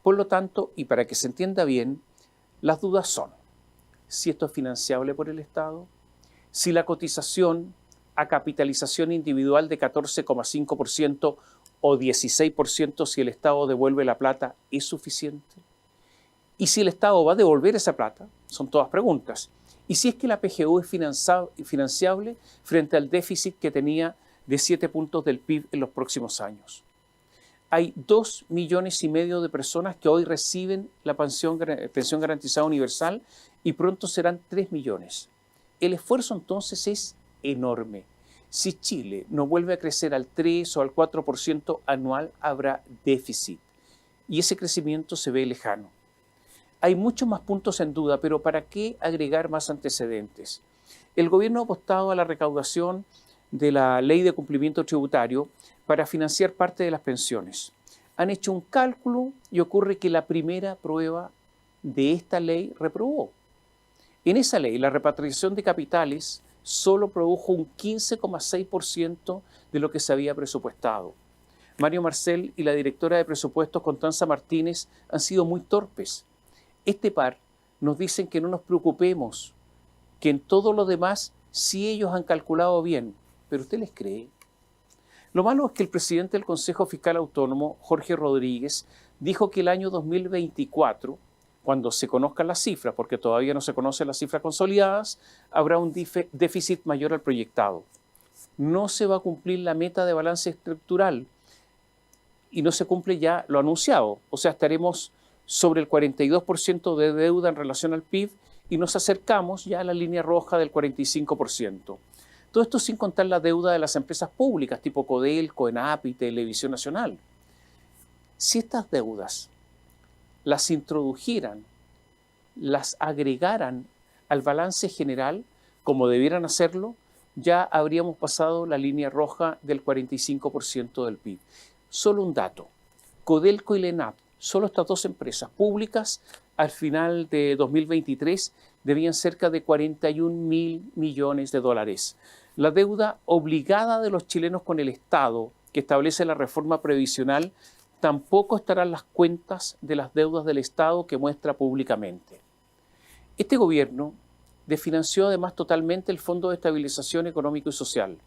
Por lo tanto, y para que se entienda bien, las dudas son si esto es financiable por el Estado, si la cotización a capitalización individual de 14,5% o 16% si el Estado devuelve la plata es suficiente. Y si el Estado va a devolver esa plata, son todas preguntas. Y si es que la PGU es financiable frente al déficit que tenía de 7 puntos del PIB en los próximos años. Hay 2,5 millones de personas que hoy reciben la pensión garantizada universal y pronto serán 3 millones. El esfuerzo entonces es enorme. Si Chile no vuelve a crecer al 3 o al 4% anual, habrá déficit. Y ese crecimiento se ve lejano. Hay muchos más puntos en duda, pero ¿para qué agregar más antecedentes? El gobierno ha apostado a la recaudación de la ley de cumplimiento tributario para financiar parte de las pensiones. Han hecho un cálculo y ocurre que la primera prueba de esta ley reprobó. En esa ley, la repatriación de capitales solo produjo un 15,6% de lo que se había presupuestado. Mario Marcel y la directora de presupuestos, Constanza Martínez, han sido muy torpes. Este par nos dicen que no nos preocupemos, que en todo lo demás sí ellos han calculado bien, pero ¿usted les cree? Lo malo es que el presidente del Consejo Fiscal Autónomo, Jorge Rodríguez, dijo que el año 2024, cuando se conozcan las cifras, porque todavía no se conocen las cifras consolidadas, habrá un déficit mayor al proyectado. No se va a cumplir la meta de balance estructural y no se cumple ya lo anunciado. O sea, estaremos sobre el 42% de deuda en relación al PIB y nos acercamos ya a la línea roja del 45%. Todo esto sin contar la deuda de las empresas públicas tipo Codelco, ENAP y Televisión Nacional. Si estas deudas las introdujeran, las agregaran al balance general, como debieran hacerlo, ya habríamos pasado la línea roja del 45% del PIB. Solo un dato, Codelco y la ENAP, solo estas dos empresas públicas, al final de 2023 debían cerca de 41.000 millones de dólares. La deuda obligada de los chilenos con el Estado, que establece la reforma previsional, tampoco estarán las cuentas de las deudas del Estado que muestra públicamente. Este gobierno desfinanció además totalmente el Fondo de Estabilización Económico y Social.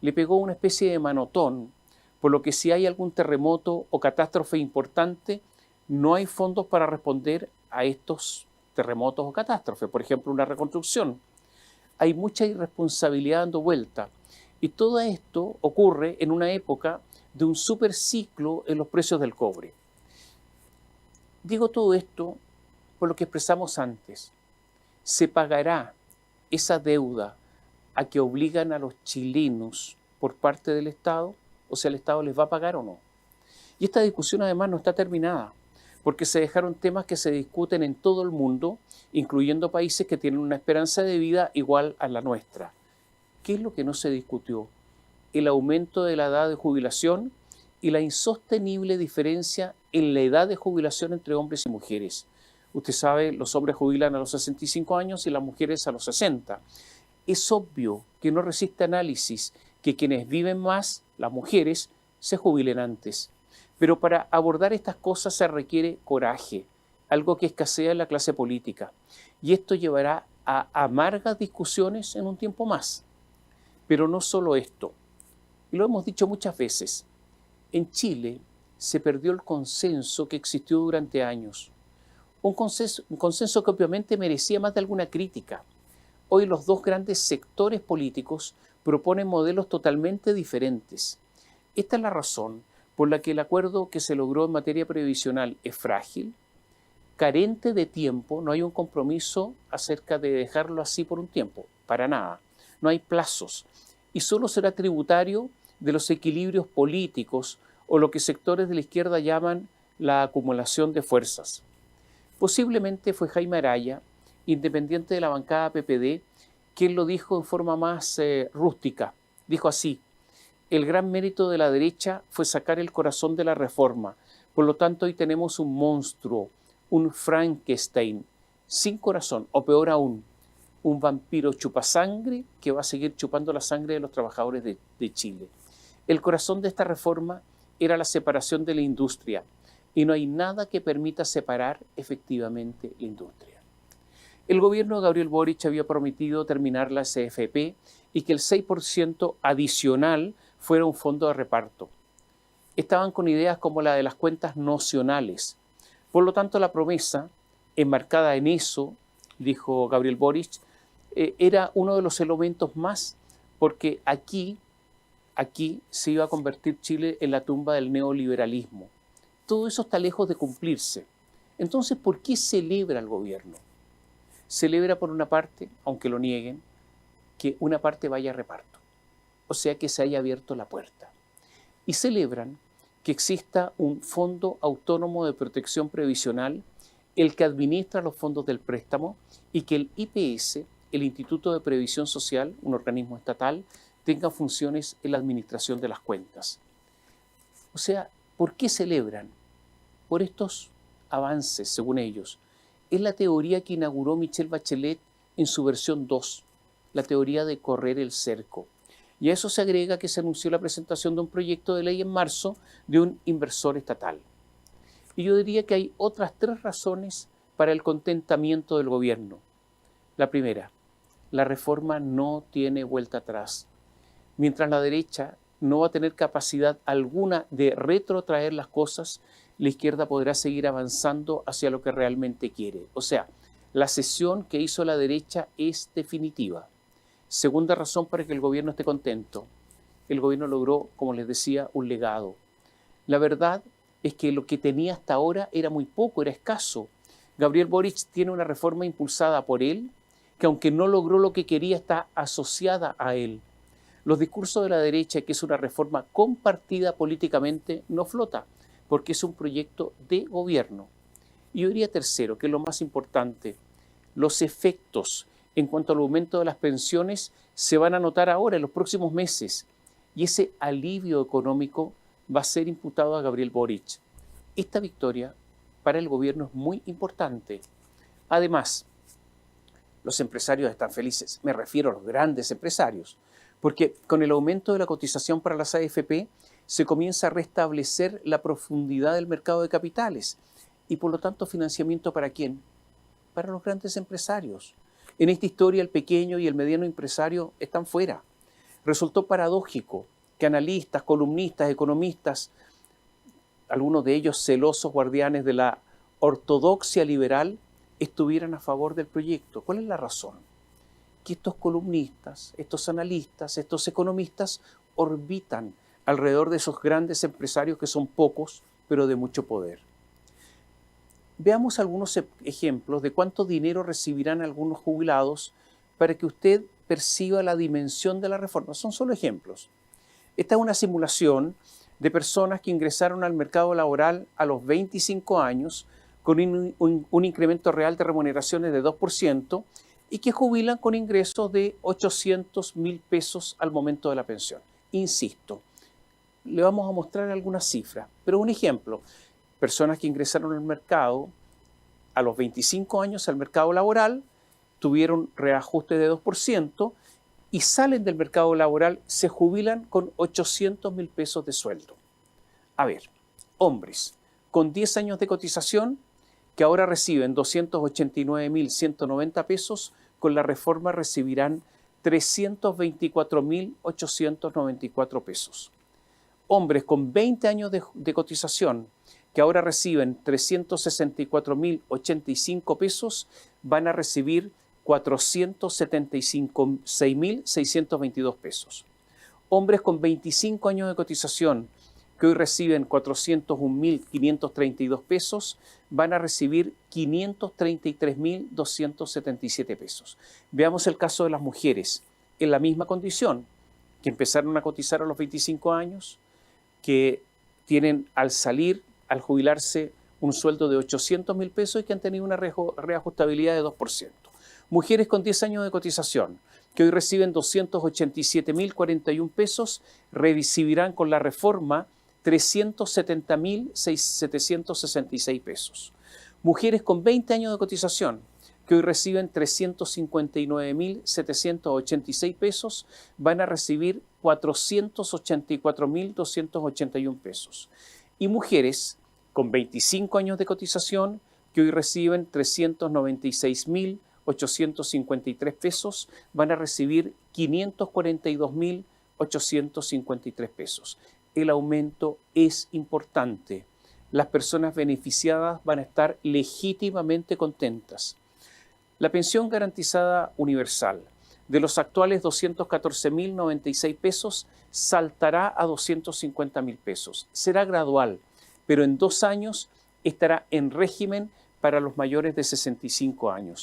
Le pegó una especie de manotón, por lo que si hay algún terremoto o catástrofe importante, no hay fondos para responder a estos terremotos o catástrofes, por ejemplo, una reconstrucción. Hay mucha irresponsabilidad dando vuelta y todo esto ocurre en una época de un superciclo en los precios del cobre. Digo todo esto por lo que expresamos antes. ¿Se pagará esa deuda a que obligan a los chilenos por parte del Estado? O sea, ¿el Estado les va a pagar o no? Y esta discusión además no está terminada, porque se dejaron temas que se discuten en todo el mundo, incluyendo países que tienen una esperanza de vida igual a la nuestra. ¿Qué es lo que no se discutió? El aumento de la edad de jubilación y la insostenible diferencia en la edad de jubilación entre hombres y mujeres. Usted sabe, los hombres jubilan a los 65 años y las mujeres a los 60. Es obvio que no resiste análisis que quienes viven más, las mujeres, se jubilen antes. Pero para abordar estas cosas se requiere coraje, algo que escasea en la clase política. Y esto llevará a amargas discusiones en un tiempo más. Pero no solo esto. Y lo hemos dicho muchas veces. En Chile se perdió el consenso que existió durante años. Un consenso que obviamente merecía más de alguna crítica. Hoy los dos grandes sectores políticos proponen modelos totalmente diferentes. Esta es la razón por la que el acuerdo que se logró en materia previsional es frágil, carente de tiempo, no hay un compromiso acerca de dejarlo así por un tiempo, para nada. No hay plazos y solo será tributario de los equilibrios políticos o lo que sectores de la izquierda llaman la acumulación de fuerzas. Posiblemente fue Jaime Araya, independiente de la bancada PPD, quien lo dijo en forma más rústica. Dijo así: el gran mérito de la derecha fue sacar el corazón de la reforma. Por lo tanto, hoy tenemos un monstruo, un Frankenstein, sin corazón, o peor aún, un vampiro chupasangre que va a seguir chupando la sangre de los trabajadores de Chile. El corazón de esta reforma era la separación de la industria, y no hay nada que permita separar efectivamente la industria. El gobierno de Gabriel Boric había prometido terminar la CFP y que el 6% adicional fuera un fondo de reparto. Estaban con ideas como la de las cuentas nocionales. Por lo tanto, la promesa, enmarcada en eso, dijo Gabriel Boric, era uno de los elementos más, porque aquí se iba a convertir Chile en la tumba del neoliberalismo. Todo eso está lejos de cumplirse. Entonces, ¿por qué celebra el gobierno? Celebra, por una parte, aunque lo nieguen, que una parte vaya a reparto, o sea, que se haya abierto la puerta. Y celebran que exista un fondo autónomo de protección previsional, el que administra los fondos del préstamo, y que el IPS, el Instituto de Previsión Social, un organismo estatal, tenga funciones en la administración de las cuentas. O sea, ¿por qué celebran? Por estos avances, según ellos. Es la teoría que inauguró Michelle Bachelet en su versión 2, la teoría de correr el cerco. Y a eso se agrega que se anunció la presentación de un proyecto de ley en marzo de un inversor estatal. Y yo diría que hay otras 3 razones para el contentamiento del gobierno. La primera, la reforma no tiene vuelta atrás. Mientras la derecha no va a tener capacidad alguna de retrotraer las cosas, la izquierda podrá seguir avanzando hacia lo que realmente quiere. O sea, la cesión que hizo la derecha es definitiva. Segunda razón para que el gobierno esté contento. El gobierno logró, como les decía, un legado. La verdad es que lo que tenía hasta ahora era muy poco, era escaso. Gabriel Boric tiene una reforma impulsada por él, que aunque no logró lo que quería, está asociada a él. Los discursos de la derecha, que es una reforma compartida políticamente, no flota, porque es un proyecto de gobierno. Y yo diría tercero, que es lo más importante, los efectos en cuanto al aumento de las pensiones se van a notar ahora, en los próximos meses, y ese alivio económico va a ser imputado a Gabriel Boric. Esta victoria para el gobierno es muy importante. Además, los empresarios están felices, me refiero a los grandes empresarios, porque con el aumento de la cotización para las AFP se comienza a restablecer la profundidad del mercado de capitales y por lo tanto financiamiento ¿para quién? Para los grandes empresarios. En esta historia el pequeño y el mediano empresario están fuera. Resultó paradójico que analistas, columnistas, economistas, algunos de ellos celosos guardianes de la ortodoxia liberal, estuvieran a favor del proyecto. ¿Cuál es la razón? Que estos columnistas, estos analistas, estos economistas orbitan alrededor de esos grandes empresarios que son pocos, pero de mucho poder. Veamos algunos ejemplos de cuánto dinero recibirán algunos jubilados para que usted perciba la dimensión de la reforma. Son solo ejemplos. Esta es una simulación de personas que ingresaron al mercado laboral a los 25 años con un incremento real de remuneraciones de 2% y que jubilan con ingresos de 800.000 pesos al momento de la pensión. Insisto, le vamos a mostrar algunas cifras, pero un ejemplo. Personas que ingresaron al mercado a los 25 años al mercado laboral, tuvieron reajuste de 2% y salen del mercado laboral, se jubilan con 800.000 pesos de sueldo. A ver, hombres con 10 años de cotización que ahora reciben 289.190 pesos, con la reforma recibirán 324.894 pesos. Hombres con 20 años de cotización que ahora reciben 364.085 pesos, van a recibir 476.622 pesos. Hombres con 25 años de cotización que hoy reciben 401.532 pesos, van a recibir 533.277 pesos. Veamos el caso de las mujeres, en la misma condición, que empezaron a cotizar a los 25 años, que tienen al jubilarse, un sueldo de 800.000 pesos y que han tenido una reajustabilidad de 2%. Mujeres con 10 años de cotización, que hoy reciben 287.041 pesos, recibirán con la reforma 370.766 pesos. Mujeres con 20 años de cotización, que hoy reciben 359.786 pesos, van a recibir 484.281 pesos. Y mujeres con 25 años de cotización, que hoy reciben 396.853 pesos, van a recibir 542.853 pesos. El aumento es importante. Las personas beneficiadas van a estar legítimamente contentas. La pensión garantizada universal de los actuales 214.096 pesos saltará a 250.000 pesos. Será gradual, pero en 2 años estará en régimen para los mayores de 65 años.